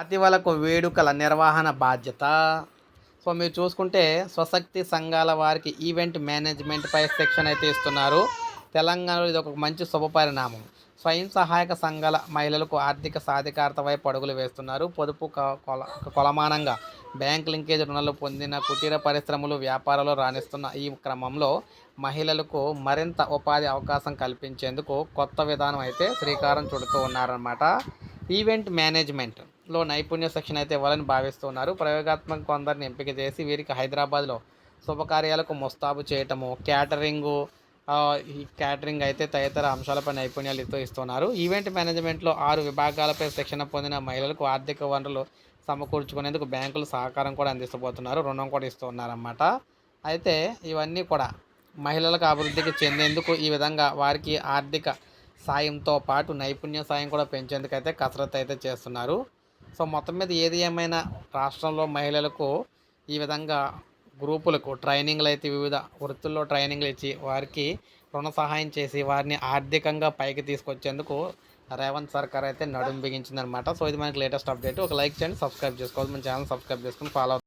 అతివలకు వేడుకల నిర్వహణ బాధ్యత. సో, మీరు చూసుకుంటే స్వశక్తి సంఘాల వారికి ఈవెంట్ మేనేజ్మెంట్‌పై శిక్షణ అయితే ఇస్తున్నారు. తెలంగాణలో ఇదొక మంచి శుభపరిణామం. స్వయం సహాయక సంఘాల మహిళలకు ఆర్థిక సాధికారత వైపు అడుగులు వేస్తున్నారు. పొదుపు కొలమానంగా బ్యాంక్ లింకేజ్ రుణాలు పొందిన కుటీర పరిశ్రమలు, వ్యాపారాలు రాణిస్తున్న ఈ క్రమంలో మహిళలకు మరింత ఉపాధి అవకాశం కల్పించేందుకు కొత్త విధానం అయితే శ్రీకారం చుడుతూ ఉన్నారన్నమాట. ఈవెంట్ మేనేజ్మెంట్లో నైపుణ్య శిక్షణ అయితే ఇవ్వాలని భావిస్తున్నారు. ప్రయోగాత్మక కొందరిని ఎంపిక చేసి వీరికి హైదరాబాద్లో శుభకార్యాలకు ముస్తాబు చేయటము, ఈ క్యాటరింగ్ అయితే తదితర అంశాలపై నైపుణ్యాలు ఇస్తున్నారు. ఈవెంట్ మేనేజ్మెంట్లో 6 విభాగాలపై శిక్షణ పొందిన మహిళలకు ఆర్థిక వనరులు సమకూర్చుకునేందుకు బ్యాంకులు సహకారం కూడా అందిస్తబోతున్నారు. రుణం కూడా ఇస్తున్నారన్నమాట. అయితే ఇవన్నీ కూడా మహిళలకు అభివృద్ధికి చెందేందుకు ఈ విధంగా వారికి ఆర్థిక సాయంతో పాటు నైపుణ్య సాయం కూడా పెంచేందుకైతే కసరత్తు అయితే చేస్తున్నారు. సో, మొత్తం మీద ఏది ఏమైనా రాష్ట్రంలో మహిళలకు ఈ విధంగా గ్రూపులకు ట్రైనింగ్లు అయితే వివిధ వృత్తుల్లో ట్రైనింగ్లు ఇచ్చి వారికి రుణ సహాయం చేసి వారిని ఆర్థికంగా పైకి తీసుకొచ్చేందుకు రేవంత్ సర్కార్ అయితే నడుం బిగించిందనమాట. సో, ఇది మనకి లేటెస్ట్ అప్డేట్. ఒక లైక్ చేయండి, సబ్స్క్రైబ్ చేసుకోవాలి. మన ఛానల్ సబ్స్క్రైబ్ చేసుకుని ఫాలో